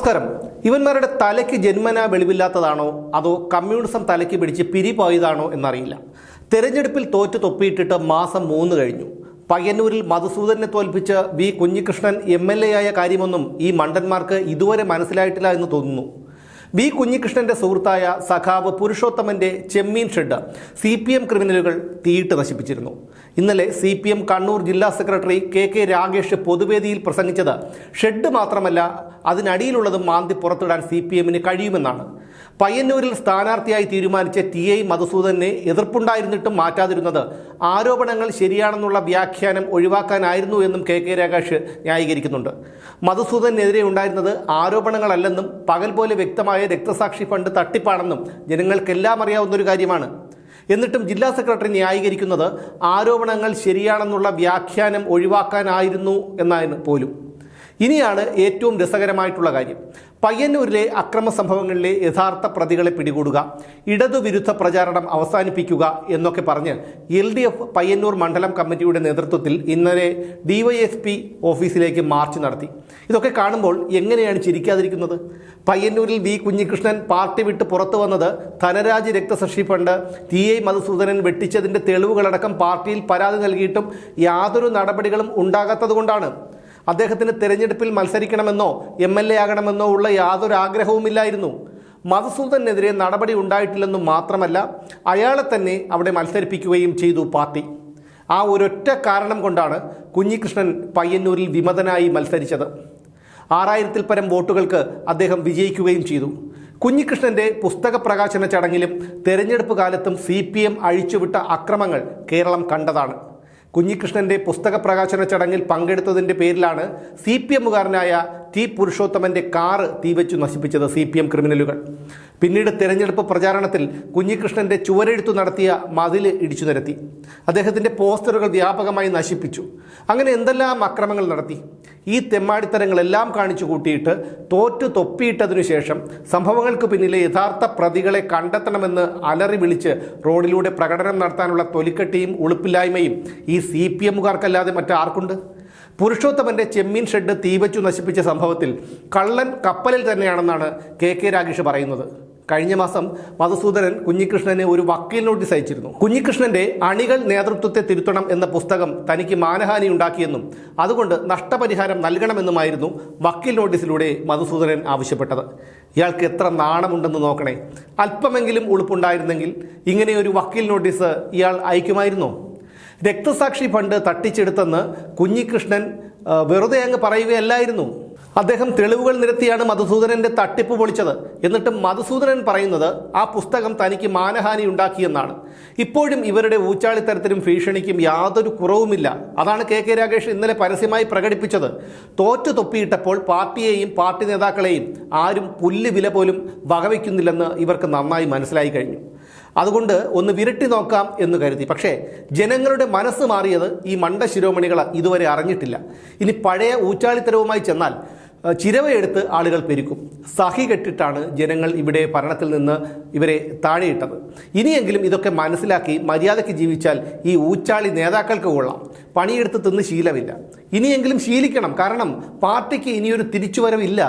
നമസ്കാരം. ഇവന്മാരുടെ തലയ്ക്ക് ജന്മനാ വെളിവില്ലാത്തതാണോ അതോ കമ്മ്യൂണിസം തലയ്ക്ക് പിടിച്ച് പിരിപോയതാണോ എന്നറിയില്ല. തെരഞ്ഞെടുപ്പിൽ തോറ്റു തൊപ്പിയിട്ടിട്ട് മാസം 3 കഴിഞ്ഞു. പയ്യന്നൂരിൽ മധുസൂദനെ തോൽപ്പിച്ച് വി കുഞ്ഞികൃഷ്ണൻ MLA ആയ കാര്യമൊന്നും ഈ മണ്ടന്മാർക്ക് ഇതുവരെ മനസ്സിലായിട്ടില്ല എന്ന് തോന്നുന്നു. വി കുഞ്ഞികൃഷ്ണന്റെ സുഹൃത്തായ സഖാവ് പുരുഷോത്തമന്റെ ചെമ്മീൻ ഷെഡ് CPM ക്രിമിനലുകൾ തീയിട്ട് നശിപ്പിച്ചിരുന്നു. ഇന്നലെ CPM കണ്ണൂർ ജില്ലാ സെക്രട്ടറി KK രാഗേഷ് പൊതുവേദിയിൽ പ്രസംഗിച്ചത് ഷെഡ് മാത്രമല്ല, അതിനടിയിലുള്ളതും മാന്തി പുറത്തിടാൻ CPMന് കഴിയുമെന്നാണ്. പയ്യന്നൂരിൽ സ്ഥാനാർത്ഥിയായി തീരുമാനിച്ച TI മധുസൂദനെ എതിർപ്പുണ്ടായിരുന്നിട്ടും മാറ്റാതിരുന്നത് ആരോപണങ്ങൾ ശരിയാണെന്നുള്ള വ്യാഖ്യാനം ഒഴിവാക്കാനായിരുന്നു എന്നും KK രാഗേഷ് ന്യായീകരിക്കുന്നുണ്ട്. മധുസൂദനെതിരെ ഉണ്ടായിരുന്നത് ആരോപണങ്ങളല്ലെന്നും പകൽ പോലെ വ്യക്തമായ രക്തസാക്ഷി ഫണ്ട് തട്ടിപ്പാണെന്നും ജനങ്ങൾക്കെല്ലാം അറിയാവുന്നൊരു കാര്യമാണ്. എന്നിട്ടും ജില്ലാ സെക്രട്ടറി ന്യായീകരിക്കുന്നത് ആരോപണങ്ങൾ ശരിയാണെന്നുള്ള വ്യാഖ്യാനം ഒഴിവാക്കാനായിരുന്നു എന്നാണ് പോലും. ഇനിയാണ് ഏറ്റവും രസകരമായിട്ടുള്ള കാര്യം. പയ്യന്നൂരിലെ അക്രമ സംഭവങ്ങളിലെ യഥാർത്ഥ പ്രതികളെ പിടികൂടുക, ഇടതുവിരുദ്ധ പ്രചാരണം അവസാനിപ്പിക്കുക എന്നൊക്കെ പറഞ്ഞ് LDF പയ്യന്നൂർ മണ്ഡലം കമ്മിറ്റിയുടെ നേതൃത്വത്തിൽ ഇന്നലെ DYSP ഓഫീസിലേക്ക് മാർച്ച് നടത്തി. ഇതൊക്കെ കാണുമ്പോൾ എങ്ങനെയാണ് ചിരിക്കാതിരിക്കുന്നത്? പയ്യന്നൂരിൽ വി കുഞ്ഞികൃഷ്ണൻ പാർട്ടി വിട്ട് പുറത്തു വന്നത് ധനരാജ് രക്തസാക്ഷി ഫണ്ട് TI മധുസൂദനൻ വെട്ടിച്ചതിൻ്റെ തെളിവുകളടക്കം പാർട്ടിയിൽ പരാതി നൽകിയിട്ടും യാതൊരു നടപടികളും ഉണ്ടാകാത്തതുകൊണ്ടാണ്. അദ്ദേഹത്തിന് തെരഞ്ഞെടുപ്പിൽ മത്സരിക്കണമെന്നോ MLA ആകണമെന്നോ ഉള്ള യാതൊരു ആഗ്രഹവുമില്ലായിരുന്നു. മധുസൂദനെതിരെ നടപടി ഉണ്ടായിട്ടില്ലെന്നും മാത്രമല്ല, അയാളെ തന്നെ അവിടെ മത്സരിപ്പിക്കുകയും ചെയ്തു പാർട്ടി. ആ ഒരൊറ്റ കാരണം കൊണ്ടാണ് കുഞ്ഞികൃഷ്ണൻ പയ്യന്നൂരിൽ വിമതനായി മത്സരിച്ചത്. 6000-ൽ പരം വോട്ടുകൾക്ക് അദ്ദേഹം വിജയിക്കുകയും ചെയ്തു. കുഞ്ഞികൃഷ്ണന്റെ പുസ്തക പ്രകാശന ചടങ്ങിലും തെരഞ്ഞെടുപ്പ് കാലത്തും CPM അഴിച്ചുവിട്ട അക്രമങ്ങൾ കേരളം കണ്ടതാണ്. കുഞ്ഞികൃഷ്ണന്റെ പുസ്തക പ്രകാശന ചടങ്ങിൽ പങ്കെടുത്തതിൻ്റെ പേരിലാണ് CPMകാരനായ T പുരുഷോത്തമന്റെ കാറ് തീവച്ചു നശിപ്പിച്ചത് CPM ക്രിമിനലുകൾ. പിന്നീട് തെരഞ്ഞെടുപ്പ് പ്രചാരണത്തിൽ കുഞ്ഞികൃഷ്ണന്റെ ചുവരെഴുത്തു നടത്തിയ മതിൽ ഇടിച്ചു നിരത്തി. അദ്ദേഹത്തിൻ്റെ പോസ്റ്ററുകൾ വ്യാപകമായി നശിപ്പിച്ചു. അങ്ങനെ എന്തെല്ലാം അക്രമങ്ങൾ നടത്തി. ഈ തെമ്മാടിത്തരങ്ങളെല്ലാം കാണിച്ചു കൂട്ടിയിട്ട് തോറ്റു തൊപ്പിയിട്ടതിനു ശേഷം സംഭവങ്ങൾക്ക് പിന്നിലെ യഥാർത്ഥ പ്രതികളെ കണ്ടെത്തണമെന്ന് അലറി വിളിച്ച് റോഡിലൂടെ പ്രകടനം നടത്താനുള്ള തൊലിക്കെട്ടിയും ഉളുപ്പില്ലായ്മയും ഈ CPMകാർക്കല്ലാതെ മറ്റാർക്കുണ്ട്? പുരുഷോത്തമന്റെ ചെമ്മീൻ ഷെഡ് തീവച്ചു നശിപ്പിച്ച സംഭവത്തിൽ കള്ളൻ കപ്പലിൽ തന്നെയാണെന്നാണ് KK രാഗേഷ് പറയുന്നത്. കഴിഞ്ഞ മാസം മധുസൂദനൻ കുഞ്ഞികൃഷ്ണന് ഒരു വക്കീൽ നോട്ടീസ് അയച്ചിരുന്നു. കുഞ്ഞികൃഷ്ണന്റെ അണികൾ നേതൃത്വത്തെ തിരുത്തണം എന്ന പുസ്തകം തനിക്ക് മാനഹാനി ഉണ്ടാക്കിയെന്നും അതുകൊണ്ട് നഷ്ടപരിഹാരം നൽകണമെന്നുമായിരുന്നു വക്കീൽ നോട്ടീസിലൂടെ മധുസൂദനൻ ആവശ്യപ്പെട്ടത്. ഇയാൾക്ക് എത്ര നാണമുണ്ടെന്ന് നോക്കണേ. അല്പമെങ്കിലും ഉളുപ്പുണ്ടായിരുന്നെങ്കിൽ ഇങ്ങനെയൊരു വക്കീൽ നോട്ടീസ് ഇയാൾ അയക്കുമായിരുന്നോ? രക്തസാക്ഷി ഫണ്ട് തട്ടിച്ചെടുത്തെന്ന് കുഞ്ഞികൃഷ്ണൻ വെറുതെ അങ്ങ് പറയുകയല്ലായിരുന്നു. അദ്ദേഹം തെളിവുകൾ നിരത്തിയാണ് മധുസൂദനന്റെ തട്ടിപ്പ് പൊളിച്ചത്. എന്നിട്ടും മധുസൂദനൻ പറയുന്നത് ആ പുസ്തകം തനിക്ക് മാനഹാനി ഉണ്ടാക്കിയെന്നാണ്. ഇപ്പോഴും ഇവരുടെ ഊച്ചാളിത്തരത്തിനും ഭീഷണിക്കും യാതൊരു കുറവുമില്ല. അതാണ് KK രാഗേഷ് ഇന്നലെ പരസ്യമായി പ്രകടിപ്പിച്ചത്. തോറ്റു തൊപ്പിയിട്ടപ്പോൾ പാർട്ടിയെയും പാർട്ടി നേതാക്കളെയും ആരും പുല്ല് വില പോലും വകവയ്ക്കുന്നില്ലെന്ന് ഇവർക്ക് നന്നായി മനസ്സിലായി കഴിഞ്ഞു. അതുകൊണ്ട് ഒന്ന് വിരട്ടി നോക്കാം എന്ന് കരുതി. പക്ഷേ ജനങ്ങളുടെ മനസ്സ് മാറിയത് ഈ മണ്ട ശിരോമണികൾ ഇതുവരെ അറിഞ്ഞിട്ടില്ല. ഇനി പഴയ ഊച്ചാളിത്തരവുമായി ചെന്നാൽ ചിരവയെടുത്ത് ആളുകൾ പെരുക്കും. സഹി കെട്ടിട്ടാണ് ജനങ്ങൾ ഇവിടെ ഭരണത്തിൽ നിന്ന് ഇവരെ താഴെയിട്ടത്. ഇനിയെങ്കിലും ഇതൊക്കെ മനസ്സിലാക്കി മര്യാദയ്ക്ക് ജീവിച്ചാൽ ഈ ഊച്ചാളി നേതാക്കൾക്ക് കൊള്ളാം. പണിയെടുത്ത് തിന്ന് ശീലമില്ല. ഇനിയെങ്കിലും ശീലിക്കണം. കാരണം പാർട്ടിക്ക് ഇനിയൊരു തിരിച്ചുവരവില്ല.